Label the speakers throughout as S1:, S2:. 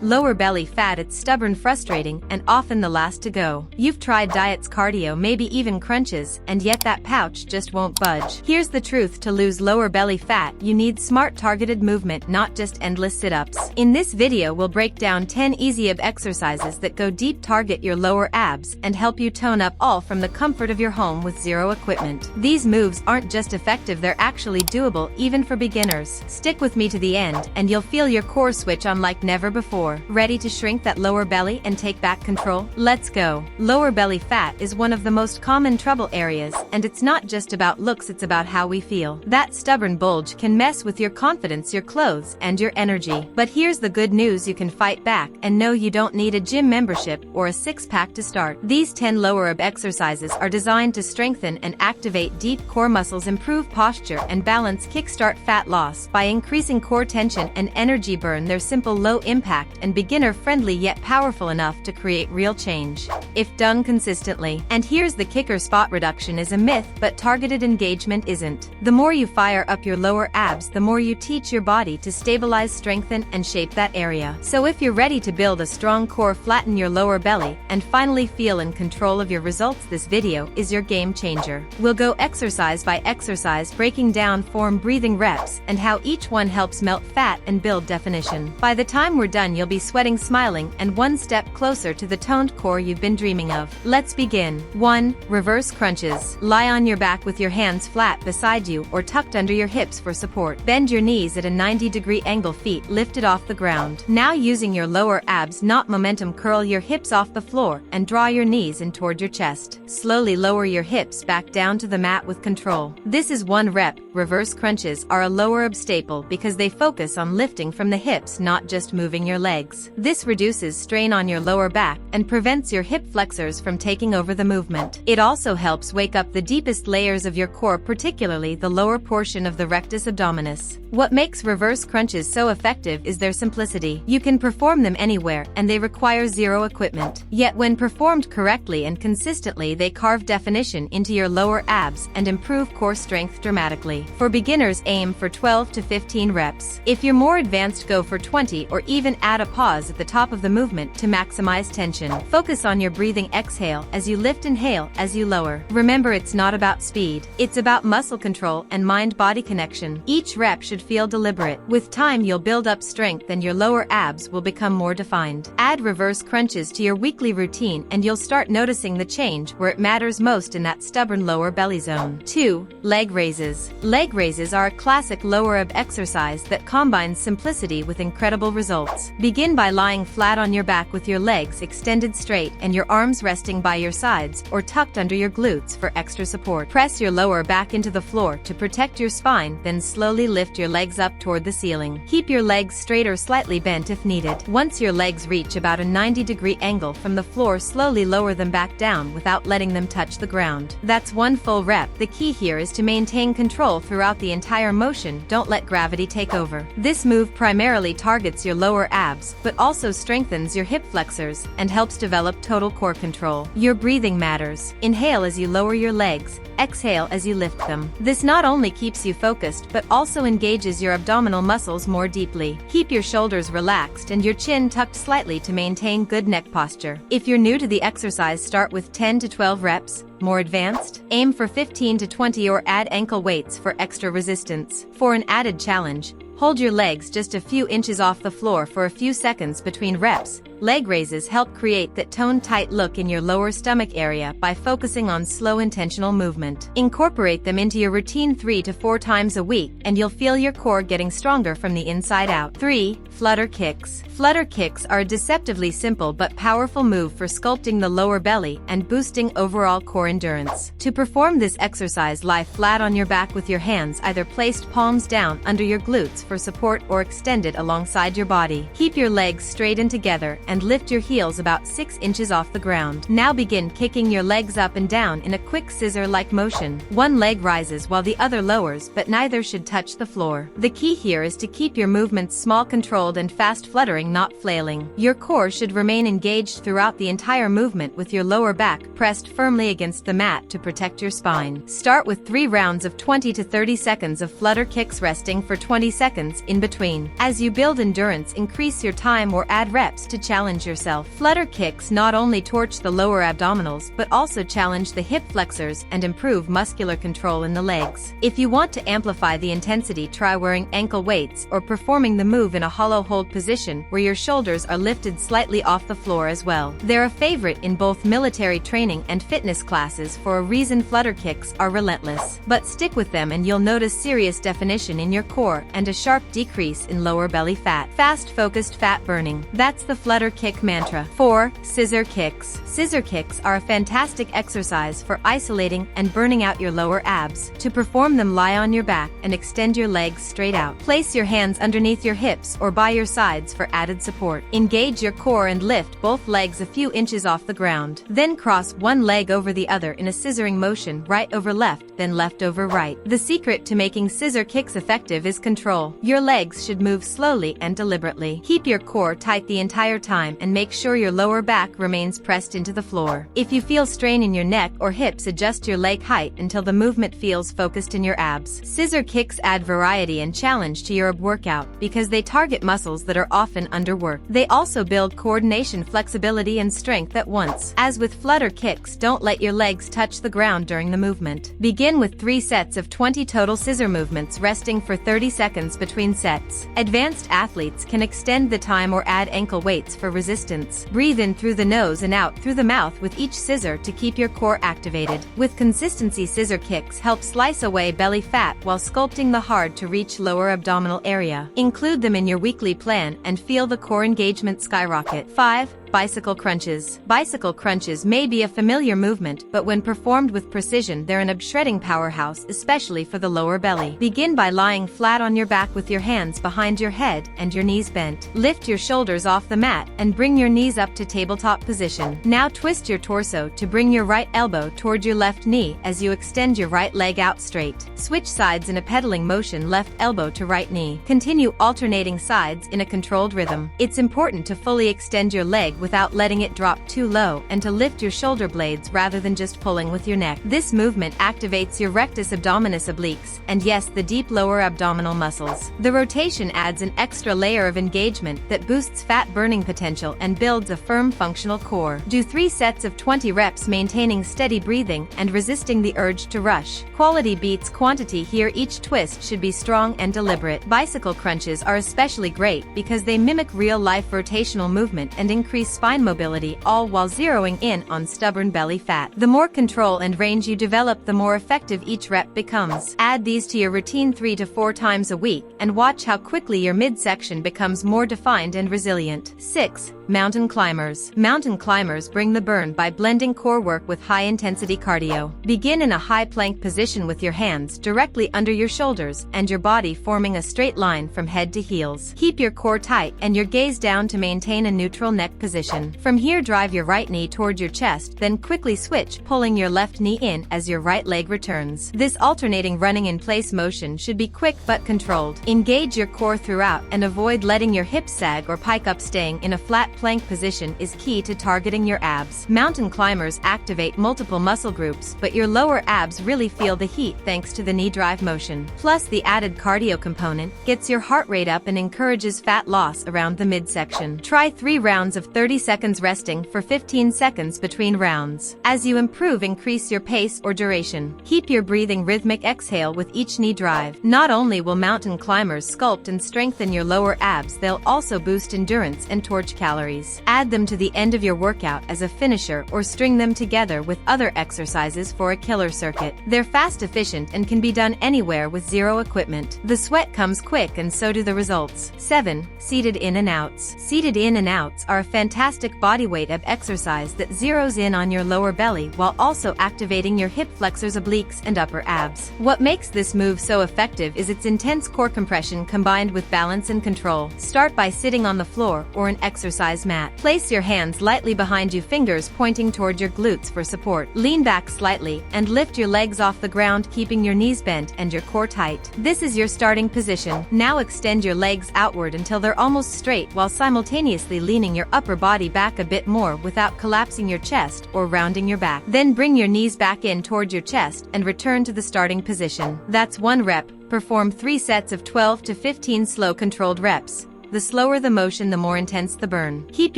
S1: Lower belly fat, it's stubborn, frustrating, and often the last to go. You've tried diets, cardio, maybe even crunches, and yet that pouch just won't budge. Here's the truth: to lose lower belly fat, you need smart, targeted movement, not just endless sit-ups. In this video, we'll break down 10 easy ab exercises that go deep, target your lower abs, and help you tone up, all from the comfort of your home with zero equipment. These moves aren't just effective, they're actually doable, even for beginners. Stick with me to the end, and you'll feel your core switch on like never before. Ready to shrink that lower belly and take back control? Let's go. Lower belly fat is one of the most common trouble areas, and it's not just about looks, it's about how we feel. That stubborn bulge can mess with your confidence, your clothes, and your energy. But here's the good news: you can fight back, and no, you don't need a gym membership or a six-pack to start. These 10 lower ab exercises are designed to strengthen and activate deep core muscles, improve posture and balance, kickstart fat loss by increasing core tension and energy burn. They're simple, low impact, and beginner-friendly, yet powerful enough to create real change if done consistently. And here's the kicker: spot reduction is a myth, but targeted engagement isn't. The more you fire up your lower abs, the more you teach your body to stabilize, strengthen, and shape that area. So if you're ready to build a strong core, flatten your lower belly, and finally feel in control of your results, this video is your game changer. We'll go exercise by exercise, breaking down form, breathing, reps, and how each one helps melt fat and build definition. By the time we're done, you'll be sweating, smiling, and one step closer to the toned core you've been dreaming of. Let's begin. 1. Reverse crunches. Lie on your back with your hands flat beside you or tucked under your hips for support. Bend your knees at a 90-degree angle, feet lifted off the ground. Now, using your lower abs, not momentum, curl your hips off the floor and draw your knees in toward your chest. Slowly lower your hips back down to the mat with control. This is 1 rep. Reverse crunches are a lower ab staple because they focus on lifting from the hips, not just moving your legs. This reduces strain on your lower back and prevents your hip flexors from taking over the movement. It also helps wake up the deepest layers of your core, particularly the lower portion of the rectus abdominis. What makes reverse crunches so effective is their simplicity. You can perform them anywhere, and they require zero equipment. Yet when performed correctly and consistently, they carve definition into your lower abs and improve core strength dramatically. For beginners, aim for 12 to 15 reps. If you're more advanced, go for 20, or even add a pause at the top of the movement to maximize tension. Focus on your breathing. Exhale as you lift, inhale as you lower. Remember, it's not about speed. It's about muscle control and mind-body connection. Each rep should feel deliberate. With time, you'll build up strength and your lower abs will become more defined. Add reverse crunches to your weekly routine and you'll start noticing the change where it matters most, in that stubborn lower belly zone. 2. Leg raises. Leg raises are a classic lower ab exercise that combines simplicity with incredible results. Begin by lying flat on your back with your legs extended straight and your arms resting by your sides or tucked under your glutes for extra support. Press your lower back into the floor to protect your spine, then slowly lift your legs up toward the ceiling. Keep your legs straight or slightly bent if needed. Once your legs reach about a 90-degree angle from the floor, slowly lower them back down without letting them touch the ground. That's 1 full rep. The key here is to maintain control throughout the entire motion. Don't let gravity take over. This move primarily targets your lower abs, but also strengthens your hip flexors and helps develop total core control. Your breathing matters. Inhale as you lower your legs. Exhale as you lift them. This not only keeps you focused but also engages your abdominal muscles more deeply. Keep your shoulders relaxed and your chin tucked slightly to maintain good neck posture. If you're new to the exercise, start with 10 to 12 reps. More advanced, aim for 15 to 20 or add ankle weights for extra resistance. For an added challenge, hold your legs just a few inches off the floor for a few seconds between reps. Leg raises help create that toned, tight look in your lower stomach area by focusing on slow, intentional movement. Incorporate them into your routine 3 to 4 times a week, and you'll feel your core getting stronger from the inside out. 3. Flutter kicks. Flutter kicks are a deceptively simple but powerful move for sculpting the lower belly and boosting overall core endurance. To perform this exercise, lie flat on your back with your hands either placed palms down under your glutes for support or extended alongside your body. Keep your legs straight and together and lift your heels about 6 inches off the ground. Now begin kicking your legs up and down in a quick scissor-like motion. One leg rises while the other lowers, but neither should touch the floor. The key here is to keep your movements small, controlled, and fast, fluttering, not flailing. Your core should remain engaged throughout the entire movement, with your lower back pressed firmly against the mat to protect your spine. Start with 3 rounds of 20 to 30 seconds of flutter kicks, resting for 20 seconds in between. As you build endurance, increase your time or add reps to challenge yourself. Flutter kicks not only torch the lower abdominals but also challenge the hip flexors and improve muscular control in the legs. If you want to amplify the intensity, try wearing ankle weights or performing the move in a hollow hold position where your shoulders are lifted slightly off the floor as well. They're a favorite in both military training and fitness classes for a reason. Flutter kicks are relentless, but stick with them and you'll notice serious definition in your core and a sharp decrease in lower belly fat. Fast, focused fat burning. That's the flutter kick mantra. 4. Scissor kicks. Scissor kicks are a fantastic exercise for isolating and burning out your lower abs. To perform them, lie on your back and extend your legs straight out. Place your hands underneath your hips or by your sides for added support. Engage your core and lift both legs a few inches off the ground. Then cross one leg over the other in a scissoring motion, right over left, then left over right. The secret to making scissor kicks effective is control. Your legs should move slowly and deliberately. Keep your core tight the entire time and make sure your lower back remains pressed into the floor. If you feel strain in your neck or hips, adjust your leg height until the movement feels focused in your abs. Scissor kicks add variety and challenge to your ab workout because they target muscles that are often underworked. They also build coordination, flexibility, and strength at once. As with flutter kicks, don't let your legs touch the ground during the movement. Begin with 3 sets of 20 total scissor movements, resting for 30 seconds between sets. Advanced athletes can extend the time or add ankle weights for resistance. Breathe in through the nose and out through the mouth with each scissor to keep your core activated. With consistency, scissor kicks help slice away belly fat while sculpting the hard-to-reach lower abdominal area. Include them in your weekly plan and feel the core engagement skyrocket. 5. Bicycle crunches. Bicycle crunches may be a familiar movement, but when performed with precision, they're an ab-shredding powerhouse, especially for the lower belly. Begin by lying flat on your back with your hands behind your head and your knees bent. Lift your shoulders off the mat and bring your knees up to tabletop position. Now twist your torso to bring your right elbow toward your left knee as you extend your right leg out straight. Switch sides in a pedaling motion, left elbow to right knee. Continue alternating sides in a controlled rhythm. It's important to fully extend your leg without letting it drop too low and to lift your shoulder blades rather than just pulling with your neck. This movement activates your rectus abdominis, obliques, and yes, the deep lower abdominal muscles. The rotation adds an extra layer of engagement that boosts fat burning potential and builds a firm, functional core. Do 3 sets of 20 reps, maintaining steady breathing and resisting the urge to rush. Quality beats quantity here. Each twist should be strong and deliberate. Bicycle crunches are especially great because they mimic real-life rotational movement and increase spine mobility, all while zeroing in on stubborn belly fat. The more control and range you develop, the more effective each rep becomes. Add these to your routine 3 to 4 times a week and watch how quickly your midsection becomes more defined and resilient. 6. Mountain climbers. Mountain climbers bring the burn by blending core work with high-intensity cardio. Begin in a high plank position with your hands directly under your shoulders and your body forming a straight line from head to heels. Keep your core tight and your gaze down to maintain a neutral neck position. From here, drive your right knee toward your chest, then quickly switch, pulling your left knee in as your right leg returns. This alternating running in place motion should be quick but controlled. Engage your core throughout and avoid letting your hips sag or pike up. Staying in a flat plank position is key to targeting your abs. Mountain climbers activate multiple muscle groups, but your lower abs really feel the heat thanks to the knee drive motion. Plus, the added cardio component gets your heart rate up and encourages fat loss around the midsection. Try 3 rounds of 30 seconds, resting for 15 seconds between rounds. As you improve, increase your pace or duration. Keep your breathing rhythmic. Exhale with each knee drive. Not only will mountain climbers sculpt and strengthen your lower abs, they'll also boost endurance and torch calories. Add them to the end of your workout as a finisher or string them together with other exercises for a killer circuit. They're fast, efficient, and can be done anywhere with zero equipment. The sweat comes quick and so do the results. 7. Seated in and outs. Seated in and outs are a fantastic fantastic bodyweight ab exercise that zeroes in on your lower belly while also activating your hip flexors, obliques, and upper abs. What makes this move so effective is its intense core compression combined with balance and control. Start by sitting on the floor or an exercise mat. Place your hands lightly behind you, fingers pointing toward your glutes for support. Lean back slightly and lift your legs off the ground, keeping your knees bent and your core tight. This is your starting position. Now extend your legs outward until they're almost straight while simultaneously leaning your upper body back a bit more without collapsing your chest or rounding your back. Then bring your knees back in toward your chest and return to the starting position. That's 1 rep. Perform 3 sets of 12 to 15 slow controlled reps. The slower the motion, the more intense the burn. Keep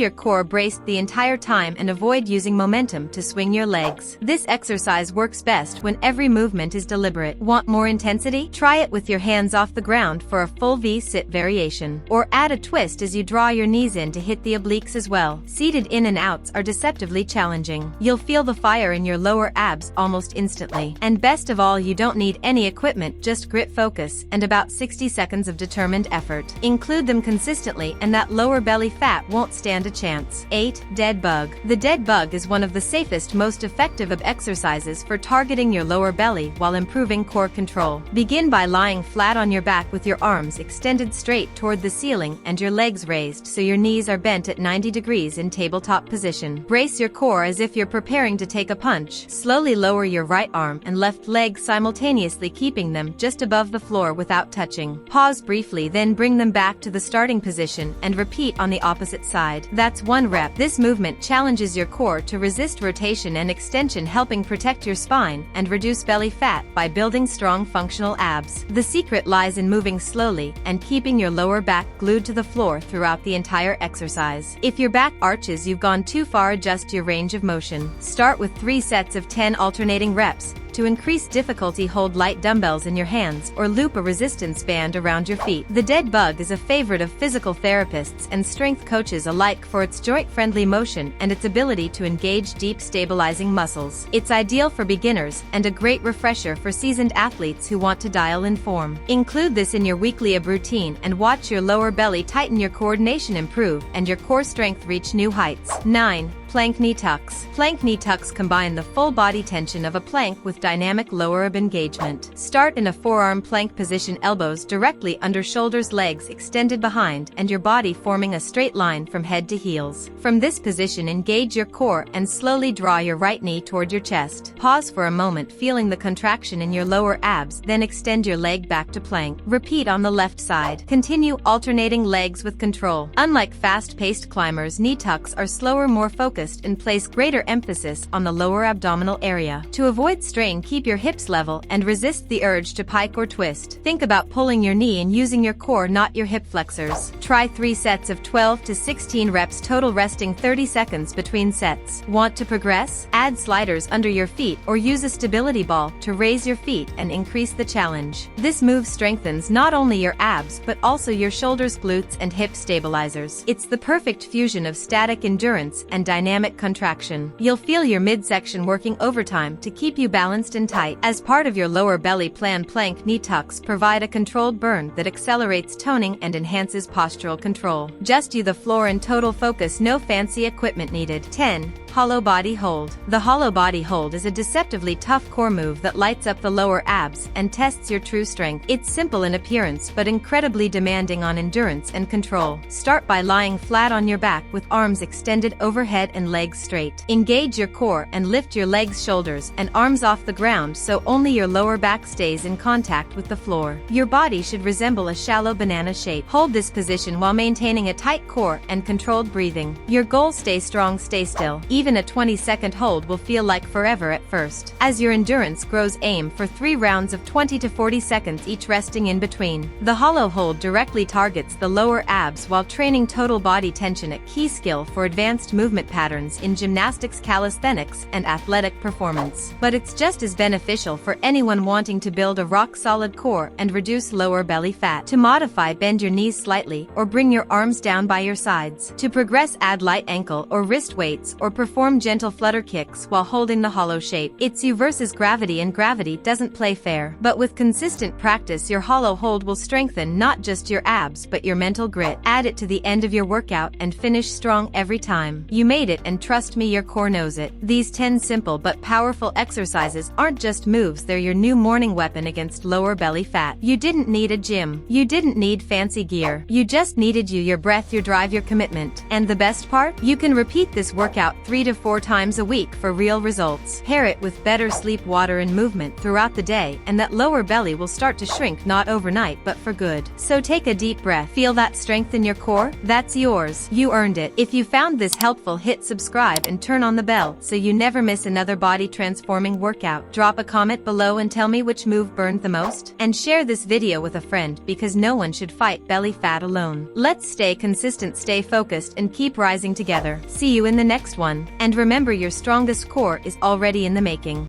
S1: your core braced the entire time and avoid using momentum to swing your legs. This exercise works best when every movement is deliberate. Want more intensity? Try it with your hands off the ground for a full V-sit variation. Or add a twist as you draw your knees in to hit the obliques as well. Seated in and outs are deceptively challenging. You'll feel the fire in your lower abs almost instantly. And best of all, you don't need any equipment, just grit, focus, and about 60 seconds of determined effort. Include them consistently and that lower belly fat won't stand a chance. 8. Dead bug. The dead bug is one of the safest, most effective of exercises for targeting your lower belly while improving core control. Begin by lying flat on your back with your arms extended straight toward the ceiling and your legs raised so your knees are bent at 90 degrees in tabletop position. Brace your core as if you're preparing to take a punch. Slowly lower your right arm and left leg simultaneously, keeping them just above the floor without touching. Pause briefly, then bring them back to the starting position and repeat on the opposite side. That's 1 rep. This movement challenges your core to resist rotation and extension, helping protect your spine and reduce belly fat by building strong functional abs. The secret lies in moving slowly and keeping your lower back glued to the floor throughout the entire exercise. If your back arches, you've gone too far. Adjust your range of motion. Start with 3 sets of 10 alternating reps. To increase difficulty, hold light dumbbells in your hands or loop a resistance band around your feet. The dead bug is a favorite of physical therapists and strength coaches alike for its joint-friendly motion and its ability to engage deep, stabilizing muscles. It's ideal for beginners and a great refresher for seasoned athletes who want to dial in form. Include this in your weekly ab routine and watch your lower belly tighten, your coordination improve, and your core strength reach new heights. 9. Plank knee tucks. Plank knee tucks combine the full body tension of a plank with dynamic lower ab engagement. Start in a forearm plank position, elbows directly under shoulders, legs extended behind, and your body forming a straight line from head to heels. From this position, engage your core and slowly draw your right knee toward your chest. Pause for a moment, feeling the contraction in your lower abs, then extend your leg back to plank. Repeat on the left side. Continue alternating legs with control. Unlike fast-paced climbers, knee tucks are slower, more focused, and place greater emphasis on the lower abdominal area. To avoid strain, keep your hips level and resist the urge to pike or twist. Think about pulling your knee and using your core, not your hip flexors. Try 3 sets of 12 to 16 reps total, resting 30 seconds between sets. Want to progress? Add sliders under your feet or use a stability ball to raise your feet and increase the challenge. This move strengthens not only your abs but also your shoulders, glutes, and hip stabilizers. It's the perfect fusion of static endurance and dynamic contraction. You'll feel your midsection working overtime to keep you balanced and tight. As part of your lower belly plan, plank knee tucks provide a controlled burn that accelerates toning and enhances postural control. Just you, the floor, and total focus, no fancy equipment needed. 10. Hollow body hold. The hollow body hold is a deceptively tough core move that lights up the lower abs and tests your true strength. It's simple in appearance but incredibly demanding on endurance and control. Start by lying flat on your back with arms extended overhead and legs straight. Engage your core and lift your legs, shoulders, and arms off the ground so only your lower back stays in contact with the floor. Your body should resemble a shallow banana shape. Hold this position while maintaining a tight core and controlled breathing. Your goal: stay strong, stay still. Even a 20-second hold will feel like forever at first. As your endurance grows, aim for 3 rounds of 20 to 40 seconds each, resting in between. The hollow hold directly targets the lower abs while training total body tension, a key skill for advanced movement patterns in gymnastics, calisthenics, and athletic performance. But it's just as beneficial for anyone wanting to build a rock-solid core and reduce lower belly fat. To modify, bend your knees slightly or bring your arms down by your sides. To progress, add light ankle or wrist weights or perform perform gentle flutter kicks while holding the hollow shape. It's you versus gravity, and gravity doesn't play fair. But with consistent practice, your hollow hold will strengthen not just your abs but your mental grit. Add it to the end of your workout and finish strong every time. You made it, and trust me, your core knows it. These 10 simple but powerful exercises aren't just moves, they're your new morning weapon against lower belly fat. You didn't need a gym. You didn't need fancy gear. You just needed your breath, your drive, your commitment. And the best part? You can repeat this workout 3 to 4 times a week for real results. Pair it with better sleep, water, and movement throughout the day, and that lower belly will start to shrink, not overnight but for good. So take a deep breath. Feel that strength in your core? That's yours. You earned it. If you found this helpful, hit subscribe and turn on the bell so you never miss another body transforming workout. Drop a comment below and tell me which move burned the most. And share this video with a friend, because no one should fight belly fat alone. Let's stay consistent, stay focused, and keep rising together. See you in the next one. And remember, your strongest core is already in the making.